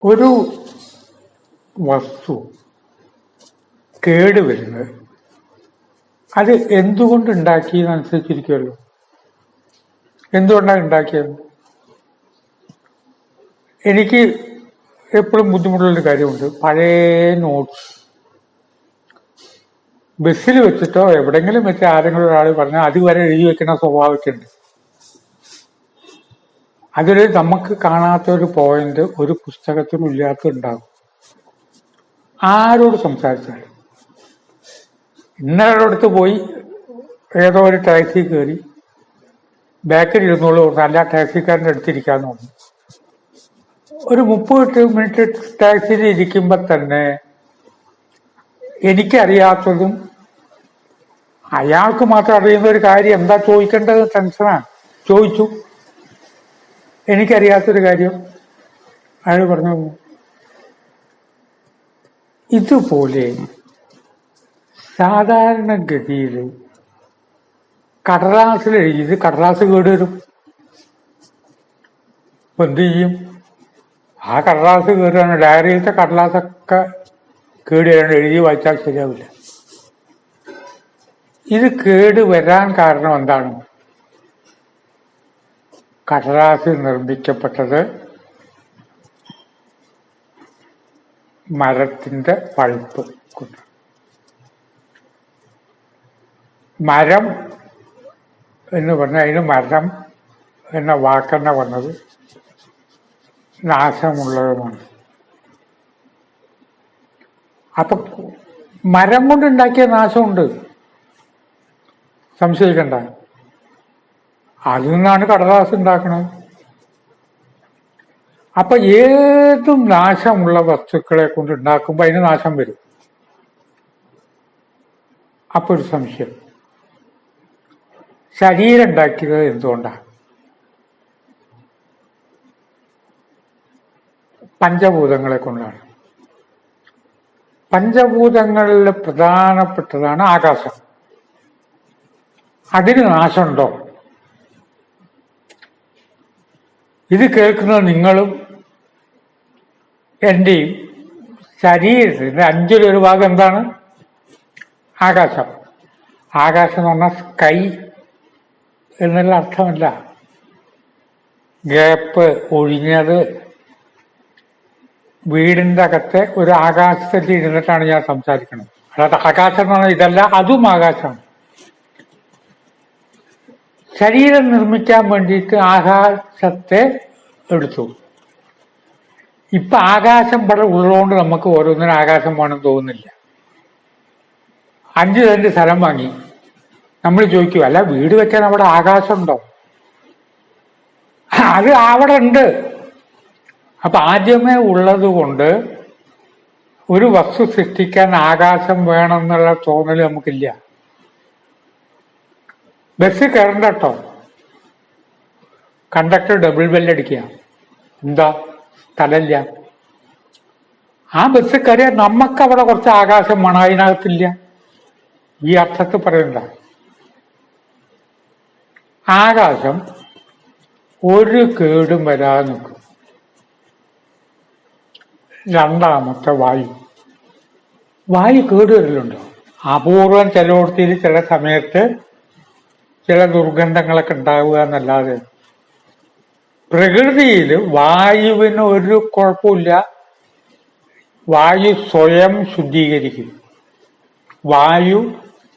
ഒരു വസ്തു കേടുവരുന്നത് അത് എന്തുകൊണ്ടുണ്ടാക്കിയെന്നനുസരിച്ചിരിക്കുമല്ലോ. എന്തുകൊണ്ടാണ് ഉണ്ടാക്കിയത്? എനിക്ക് എപ്പോഴും ബുദ്ധിമുട്ടുള്ളൊരു കാര്യമുണ്ട്. പഴയ നോട്ട്സ് ബസ്സിൽ വെച്ചിട്ടോ എവിടെങ്കിലും വെച്ച് ആരെങ്കിലും ഒരാൾ പറഞ്ഞാൽ അതുവരെ എഴുതി വെക്കുന്ന സ്വഭാവമൊക്കെ ഉണ്ട്. അതിൽ നമുക്ക് കാണാത്ത ഒരു പോയിന്റ് ഒരു പുസ്തകത്തിനും ഇല്ലാത്തതുണ്ടാകും. ആരോട് സംസാരിച്ചാലും ഇന്നൊരിടത്ത് പോയി ഏതോ ഒരു ടാക്സി കയറി ബാക്കിൽ ഇരുന്നോളൂ നല്ല ടാക്സിക്കാരൻ്റെ അടുത്തിരിക്കാന്ന് പറഞ്ഞു. ഒരു 30 മിനിറ്റ് ടാക്സിയിൽ ഇരിക്കുമ്പോ തന്നെ എനിക്കറിയാത്തതും അയാൾക്ക് മാത്രം അറിയുന്ന ഒരു കാര്യം എന്താ ചോദിക്കേണ്ടത് ടെൻഷനാണ്. ചോദിച്ചു. എനിക്കറിയാത്തൊരു കാര്യം അയാൾ പറഞ്ഞു. ഇതുപോലെ സാധാരണഗതിയിൽ കടലാസിൽ എഴുതിയത് കടലാസ് കേടുവരും. ഇപ്പൊ എന്ത് ചെയ്യും? ആ കടലാസ് കേടുകയാണ്. ഡയറിയിലത്തെ കടലാസൊക്കെ കേടുവരാണ്. എഴുതി വായിച്ചാൽ ശരിയാവില്ല. ഇത് കേട് വരാൻ കാരണം എന്താണ്? കടലാസ് നിർമ്മിക്കപ്പെട്ടത് മരത്തിന്റെ പൾപ്പ് കൊണ്ട്. മരം എന്ന് പറഞ്ഞാൽ അതിന് മരം എന്ന വാക്കെന്നെ വന്നത് നാശമുള്ളതുമാണ്. അപ്പൊ മരം കൊണ്ടുണ്ടാക്കിയ നാശമുണ്ട്, സംശയിക്കണ്ട. അതിൽ നിന്നാണ് കടലാസ് ഉണ്ടാക്കുന്നത്. അപ്പൊ ഏതും നാശമുള്ള വസ്തുക്കളെ കൊണ്ട് ഉണ്ടാക്കുമ്പോൾ അതിന് നാശം വരും. അപ്പൊ ഒരു സംശയം, ശരീരം ഉണ്ടാക്കിയത് എന്തുകൊണ്ടാണ്? പഞ്ചഭൂതങ്ങളെ കൊണ്ടാണ്. പഞ്ചഭൂതങ്ങളിൽ പ്രധാനപ്പെട്ടതാണ് ആകാശം. അതിന് നാശമുണ്ടോ? ഇത് കേൾക്കുന്നത് നിങ്ങളും എന്റെയും ശരീരത്തിന്റെ 5-1 ഭാഗം എന്താണ്? ആകാശം. ആകാശം എന്ന് പറഞ്ഞാൽ സ്കൈ എന്നുള്ള അർത്ഥമല്ല. ഗ്യാപ്പ് ഒഴിഞ്ഞത്. വീടിന്റെ അകത്തെ ഒരു ആകാശത്തിൽ ഇരുന്നിട്ടാണ് ഞാൻ സംസാരിക്കുന്നത്. അല്ലാതെ ആകാശം എന്ന് പറഞ്ഞാൽ ഇതല്ല, അതും ആകാശമാണ്. ശരീരം നിർമ്മിക്കാൻ വേണ്ടിയിട്ട് ആകാശത്തെ എടുത്തു. ഇപ്പൊ ആകാശം ഇവിടെ ഉള്ളതുകൊണ്ട് നമുക്ക് ഓരോന്നിനും ആകാശം വേണമെന്ന് തോന്നുന്നില്ല. 5 സെന്റ് സ്ഥലം വാങ്ങി. നമ്മൾ ചോദിക്കും, അല്ല വീട് വെക്കാൻ അവിടെ ആകാശം ഉണ്ടോ? അത് അവിടെ ഉണ്ട്. അപ്പൊ ആദ്യമേ ഉള്ളത് കൊണ്ട് ഒരു വസ്തു സൃഷ്ടിക്കാൻ ആകാശം വേണമെന്നുള്ള തോന്നൽ നമുക്കില്ല. ബസ് കയറണ്ട കേട്ടോ, കണ്ടക്ടർ ഡബിൾ ബെല്ലടിക്കുക. എന്താ? സ്ഥലമില്ല. ആ ബസ് കയറിയാൽ നമുക്കവിടെ കുറച്ച് ആകാശം വേണം, അതിനകത്തില്ല. ഈ അർത്ഥത്തിൽ പറയണ്ട. ആകാശം ഒരു കേടും വരാതെ നിൽക്കും. രണ്ടാമത്തെ വായു. വായു കേടുവരലുണ്ടോ? അപൂർവം ചിലയിടത്തിൽ ചില സമയത്ത് ചില ദുർഗന്ധങ്ങളൊക്കെ ഉണ്ടാവുക എന്നല്ലാതെ പ്രകൃതിയിൽ വായുവിന് ഒരു കുഴപ്പമില്ല. വായു സ്വയം ശുദ്ധീകരിക്കും. വായു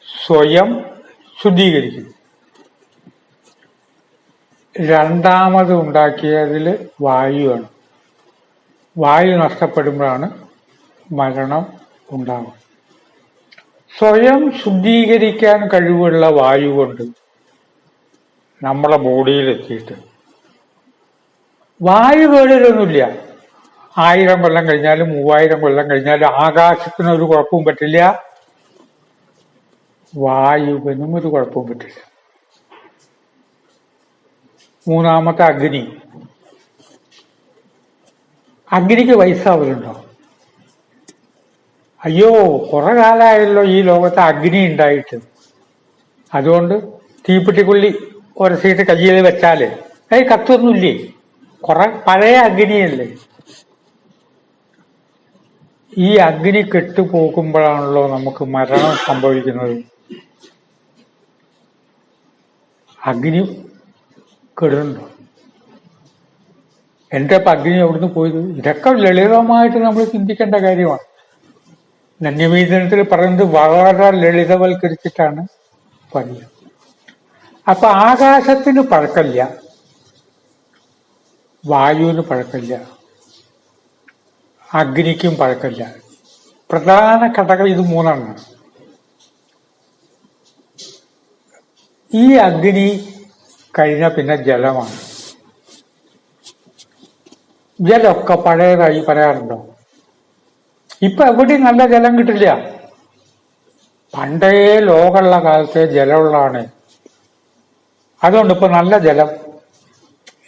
സ്വയം ശുദ്ധീകരിക്കും. രണ്ടാമത് ഉണ്ടാക്കിയതിൽ വായുവാണ്. വായു നഷ്ടപ്പെടുമ്പോഴാണ് മരണം ഉണ്ടാവുക. സ്വയം ശുദ്ധീകരിക്കാൻ കഴിവുള്ള വായു കൊണ്ട് നമ്മളെ ബോഡിയിലെത്തിയിട്ട് വായു കേടിലൊന്നുമില്ല. 1000 കൊല്ലം കഴിഞ്ഞാലും 3000 കൊല്ലം കഴിഞ്ഞാലും ആകാശത്തിനൊരു കുഴപ്പവും പറ്റില്ല, വായുവിനും ഒരു കുഴപ്പവും പറ്റില്ല. മൂന്നാമത്തെ അഗ്നി. അഗ്നിക്ക് വയസ്സാവലുണ്ടോ? അയ്യോ, കുറെ കാലമായല്ലോ ഈ ലോകത്ത് അഗ്നി ഉണ്ടായിട്ട്. അതുകൊണ്ട് തീപ്പെട്ടിക്കുള്ളി ഉരസിയിട്ട് കയ്യിൽ വെച്ചാല് കത്തൊന്നുമില്ലേ? കുറെ പഴയ അഗ്നിയല്ലേ. ഈ അഗ്നി കെട്ടുപോകുമ്പോഴാണല്ലോ നമുക്ക് മരണം സംഭവിക്കുന്നത്. അഗ്നി കെടുന്നുണ്ടോ? എന്റെ ഇപ്പം അഗ്നി എവിടുന്ന് പോയത്? ഇതൊക്കെ ലളിതമായിട്ട് നമ്മൾ ചിന്തിക്കേണ്ട കാര്യമാണ്. നന്യമീതനത്തിൽ പറയുന്നത് വളരെ ലളിതവൽക്കരിച്ചിട്ടാണ് പറയുക. അപ്പൊ ആകാശത്തിന് പഴക്കമില്ല, വായുവിന് പഴക്കമില്ല, അഗ്നിക്കും പഴക്കമില്ല. പ്രധാന ഘടകം ഇത് മൂന്നെണ്ണം. ഈ അഗ്നി കഴിഞ്ഞാൽ പിന്നെ ജലമാണ്. ജലമൊക്കെ പഴയതായി പറയാറുണ്ടോ? ഇപ്പൊ എവിടെയും നല്ല ജലം കിട്ടില്ല. പണ്ടേ ലോകമുള്ള കാലത്തെ ജലമുള്ളതാണ്. അതുകൊണ്ട് ഇപ്പൊ നല്ല ജലം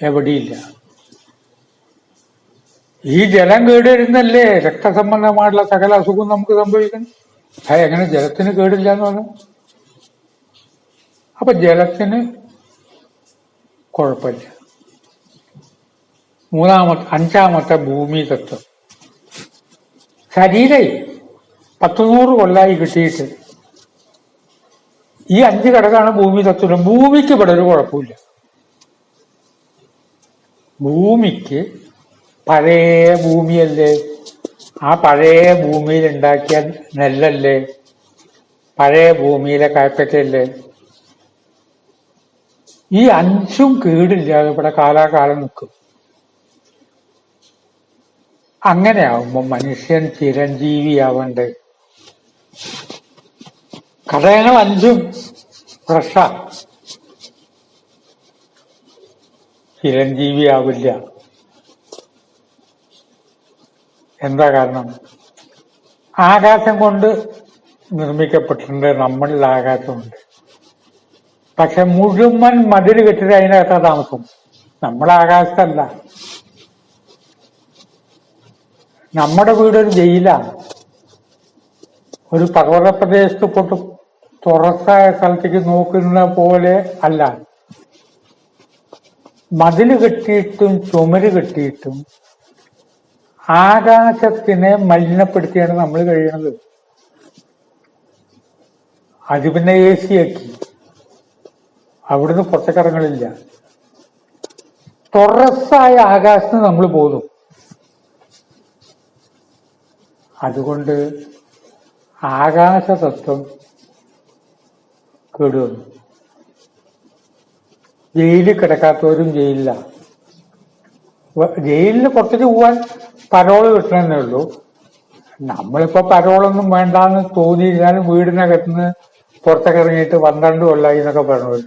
എവിടെയില്ല. ഈ ജലം കേടുവരുന്നല്ലേ രക്തസംബന്ധമായിട്ടുള്ള സകല അസുഖം നമുക്ക് സംഭവിക്കുന്നു. എങ്ങനെ ജലത്തിന് കേടില്ല എന്ന് പറഞ്ഞു? അപ്പൊ ജലത്തിന് കുഴപ്പമില്ല. അഞ്ചാമത്തെ ഭൂമി തത്വം. ശരീരം 100 കൊല്ലായി കിട്ടിയിട്ട് ഈ 5 ഘടകമാണ് ഭൂമി തത്വം. ഭൂമിക്ക് ഇവിടെ ഒരു കുഴപ്പമില്ല. ഭൂമിക്ക് പഴയ ഭൂമിയല്ലേ, ആ പഴയ ഭൂമിയിൽ ഉണ്ടാക്കിയ നെല്ലല്ലേ, പഴയ ഭൂമിയിലെ കായ്പറ്റല്ലേ. ഈ 5ഉം കേടില്ലാതെ ഇവിടെ കാലാകാലം നിൽക്കും. അങ്ങനെ ആവുമ്പോ മനുഷ്യൻ ചിരഞ്ജീവിയാവണ്ടേ? ഘടകങ്ങൾ 5ഉം ഫ്രഷാ. ചിരഞ്ജീവിയാവില്ല. എന്താ കാരണം? ആകാശം കൊണ്ട് നിർമ്മിക്കപ്പെട്ടിട്ടുണ്ട്. നമ്മളിൽ ആകാശമുണ്ട്. പക്ഷെ മുഴുവൻ മതിൽ കെട്ടിട്ട് അതിനകത്താ താമസം. നമ്മൾ ആകാശത്തല്ല. നമ്മുടെ വീടൊരു ജയിലാണ്. ഒരു പർവ്വത പ്രദേശത്ത് പോട്ട് തുറസായ സ്ഥലത്തേക്ക് നോക്കുന്ന പോലെ അല്ല. മതില് കെട്ടിയിട്ടും ചുമര് കെട്ടിയിട്ടും ആകാശത്തിനെ മലിനപ്പെടുത്തിയാണ് നമ്മൾ കഴിയുന്നത്. അത് പിന്നെ AC ആക്കി. അവിടുന്ന് പുറത്തേക്കിറങ്ങലില്ല. തുറസായ ആകാശത്ത് നമ്മൾ പോകുന്നു. അതുകൊണ്ട് ആകാശതത്വം കേടുവന്നു. ജയിലിൽ കിടക്കാത്തവരും ജയിലില്ല. ജയിലിന് പുറത്തേക്ക് പോവാൻ പരോള് കിട്ടണമെന്നേ ഉള്ളൂ. നമ്മളിപ്പോ പരോളൊന്നും വേണ്ടാന്ന് തോന്നിയിരുന്നാലും വീടിനകത്തുനിന്ന് പുറത്തൊക്കെ ഇറങ്ങിയിട്ട് 12 കൊല്ലായി എന്നൊക്കെ പറഞ്ഞു.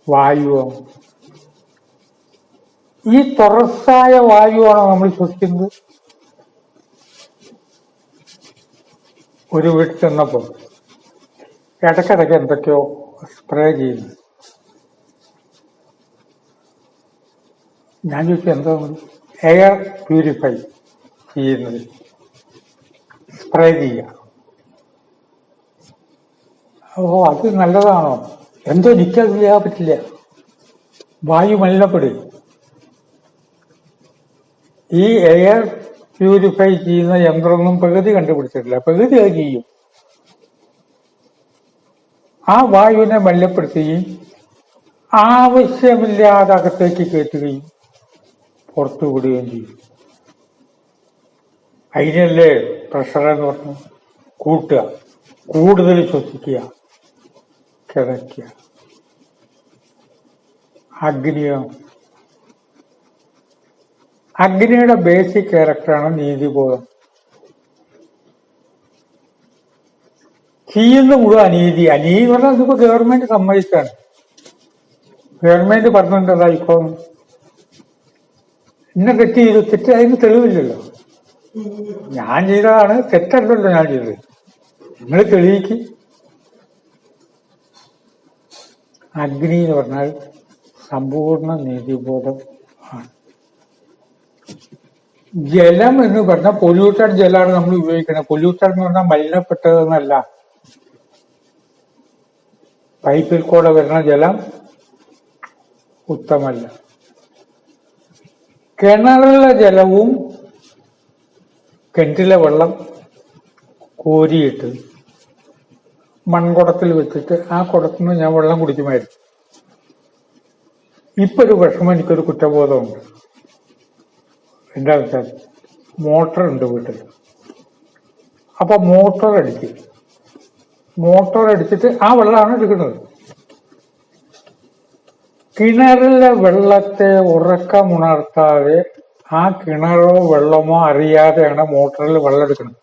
വായുവോ? ഈ തുറസായ വായുവാണോ നമ്മൾ ശ്വസിക്കുന്നത്? ഒരു വീട്ടിൽ ചെന്നപ്പോ ഇടയ്ക്കിടയ്ക്ക് എന്തൊക്കെയോ സ്പ്രേ ചെയ്യുന്നു. ഞാൻ ചോദിച്ചു എന്താ? എയർ പ്യൂരിഫൈ ചെയ്യുന്നത്, സ്പ്രേ ചെയ്യുക. അത് നല്ലതാണോ? എന്തോ എനിക്കത് ചെയ്യാൻ പറ്റില്ല. വായു മലിനപ്പെടും. ഈ എയർ പ്യൂരിഫൈ ചെയ്യുന്ന യന്ത്രമൊന്നും പ്രകൃതി കണ്ടുപിടിച്ചിട്ടില്ല. പ്രകൃതി അത് ചെയ്യും. ആ വായുവിനെ മലിനപ്പെടുത്തുകയും ആവശ്യമില്ലാതെ അകത്തേക്ക് കയറ്റുകയും പുറത്തു വിടുകയും ചെയ്യും. അതിനല്ലേ പ്രഷർ എന്ന് പറഞ്ഞു കൂട്ടുക, കൂടുതൽ ശ്വസിക്കുക, കിതയ്ക്കുക. അഗ്നിയോ? അഗ്നിയുടെ ബേസിക് ക്യാരക്ടറാണ് നീതിബോധം. ചെയ്യുന്ന മുഴുവൻ അനീതി. അനീതി പറഞ്ഞാൽ ഇതിപ്പോ ഗവൺമെന്റ് സമ്മതിച്ചാണ്. ഗവൺമെന്റ് പറഞ്ഞിട്ടുണ്ടായിക്കോ ഇന്ന തെറ്റ് ചെയ്തു. തെറ്റ് അതിന് തെളിവില്ലല്ലോ. ഞാൻ ചെയ്തതാണ്, തെറ്റല്ലല്ലോ ഞാൻ ചെയ്തത്. നിങ്ങൾ തെളിയിക്ക്. അഗ്നി എന്ന് പറഞ്ഞാൽ സമ്പൂർണ്ണ നീതിബോധം ആണ്. ജലം എന്ന് പറഞ്ഞാൽ പൊല്യൂട്ടഡ് ജലമാണ് നമ്മൾ ഉപയോഗിക്കുന്നത്. പൊല്യൂട്ടഡ് എന്ന് പറഞ്ഞാൽ മലിനപ്പെട്ടതെന്നല്ല. പൈപ്പിൽ കൂടെ വരുന്ന ജലം ഉത്തമല്ല. കിണറിലെ ജലവും കിണറ്റിലെ വെള്ളം കോരിയിട്ട് മൺകുടത്തിൽ വെച്ചിട്ട് ആ കുടത്തിൽ നിന്ന് ഞാൻ വെള്ളം കുടിക്കുമായിരുന്നു. ഇപ്പൊ ഒരു വിഷമം, എനിക്കൊരു കുറ്റബോധമുണ്ട്. എന്താണെന്ന് വെച്ചാൽ മോട്ടർ ഉണ്ട് വീട്ടിൽ. അപ്പൊ മോട്ടോർ അടിച്ചിട്ട് ആ വെള്ളമാണ് എടുക്കുന്നത്. കിണറിലെ വെള്ളത്തെ ഉറക്കമുണർത്താതെ ആ കിണറോ വെള്ളമോ അറിയാതെയാണ് മോട്ടറിൽ വെള്ളം എടുക്കുന്നത്.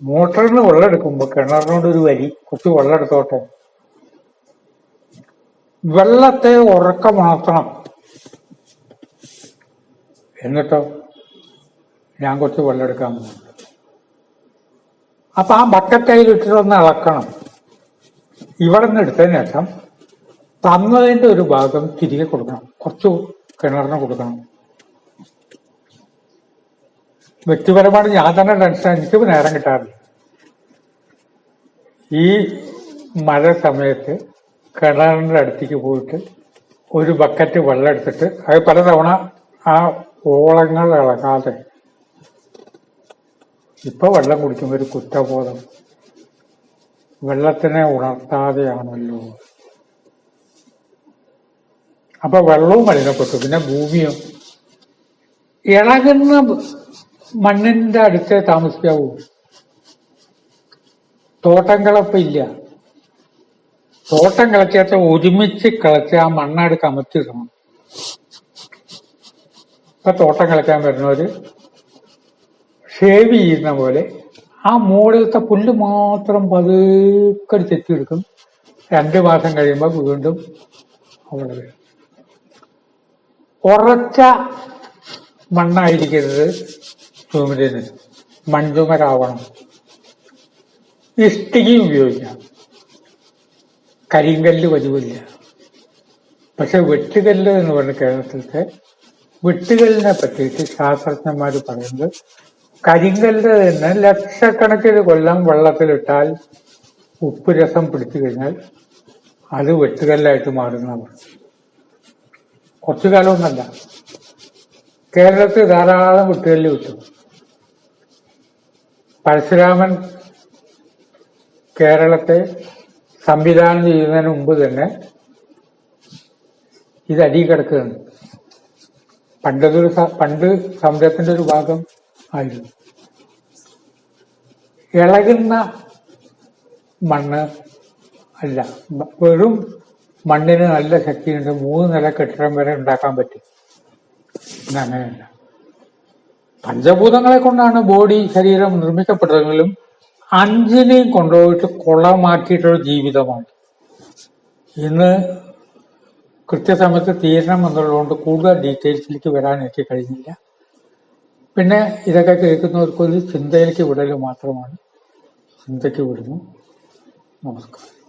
മോട്ടറിൽ നിന്ന് വെള്ളം എടുക്കുമ്പോ കിണറിനോടൊരു വരി, കുറച്ച് വെള്ളം എടുത്തോട്ടെ. വെള്ളത്തെ ഉറക്കമുണർത്തണം. എന്നിട്ടോ ഞാൻ കുറച്ച് വെള്ളം എടുക്കാൻ പോകുന്നു. അപ്പൊ ആ ബക്കറ്റയിലിട്ടിട്ടൊന്ന് ഇളക്കണം. ഇവിടെ നിന്ന് എടുത്തതിന് ശേഷം തന്നതിന്റെ ഒരു ഭാഗം തിരികെ കൊടുക്കണം, കുറച്ച് കിണറിന് കൊടുക്കണം. വ്യക്തിപരമായിട്ട് ഞാൻ തന്നെ ടെൻഷൻ, എനിക്ക് നേരം കിട്ടാറില്ല. ഈ മഴ സമയത്ത് കിണറിന്റെ അടുത്തേക്ക് പോയിട്ട് ഒരു ബക്കറ്റ് വെള്ളം എടുത്തിട്ട് അത് പലതവണ ആ ഓളങ്ങൾ ഇളകാതെ ഇപ്പൊ വെള്ളം കുടിക്കുമ്പോൾ ഒരു കുറ്റബോധം, വെള്ളത്തിനെ ഉണർത്താതെയാണല്ലോ. അപ്പൊ വെള്ളവും മലിനപ്പെട്ടു, പിന്നെ ഭൂമിയും. ഇളകുന്ന മണ്ണിന്റെ അടുത്തേ താമസിക്കാവൂ. തോട്ടം കിളപ്പ് ഇല്ല. തോട്ടം കിളച്ചാൽ ഒരുമിച്ച് കിളച്ച് ആ മണ്ണാട് കമത്തിടണം. ഇപ്പൊ തോട്ടം കിളക്കാൻ വരുന്നവര് ഷേവ് ചെയ്യുന്ന പോലെ ആ മുകളിലത്തെ പുല്ല് മാത്രം പതുക്കെ ചെത്തിയെടുക്കും. 2 മാസം കഴിയുമ്പോൾ വീണ്ടും അവിടെ വരും. ഉറച്ച മണ്ണായിരിക്കരുത് ചുമരിന്, മൺചുമരാവണം. ഇഷ്ടികയും ഉപയോഗിക്കാം, കരിങ്കല്ല് പതിവില്ല. പക്ഷെ വെട്ടുകല്ല് എന്ന് പറഞ്ഞ കേരളത്തിലത്തെ വെട്ടുകല്ലിനെ പറ്റിയിട്ട് ശാസ്ത്രജ്ഞന്മാർ പറയുന്നത് കരിങ്കല്ല് തന്നെ ലക്ഷക്കണക്കിന് കൊല്ലം വെള്ളത്തിലിട്ടാൽ ഉപ്പ് രസം പിടിച്ചു കഴിഞ്ഞാൽ അത് വെട്ടുകല്ലായിട്ട് മാറുന്നതാണ്. കുറച്ചു കാലമൊന്നല്ല, കേരളത്തിൽ ധാരാളം വെട്ടുകല്ല് കിട്ടും. പരശുരാമൻ കേരളത്തെ സംവിധാനം ചെയ്യുന്നതിന് മുമ്പ് തന്നെ ഇത് അടി കിടക്കുകയാണ്. പണ്ട് സമുദ്രത്തിന്റെ ഒരു ഭാഗം ആയിരുന്നു. ഇളകുന്ന മണ്ണ് അല്ല, വെറും മണ്ണിന് നല്ല ശക്തിയുണ്ട്. 3 നില കെട്ടിടം വരെ ഉണ്ടാക്കാൻ പറ്റും. അങ്ങനെയല്ല, പഞ്ചഭൂതങ്ങളെ കൊണ്ടാണ് ബോഡി, ശരീരം നിർമ്മിക്കപ്പെട്ടതെങ്കിലും 5നെയും കൊണ്ടുപോയിട്ട് കുളമാക്കിയിട്ടൊരു ജീവിതമാണ്. ഇന്ന് കൃത്യസമയത്ത് തീരണം എന്നുള്ളതുകൊണ്ട് കൂടുതൽ ഡീറ്റെയിൽസിലേക്ക് വരാൻ എനിക്ക് കഴിഞ്ഞില്ല. പിന്നെ ഇതൊക്കെ കേൾക്കുന്നവർക്കൊരു ചിന്തയിലേക്ക് വിടൽ മാത്രമാണ്. ചിന്തയ്ക്ക് വിടുന്നു. നമസ്കാരം.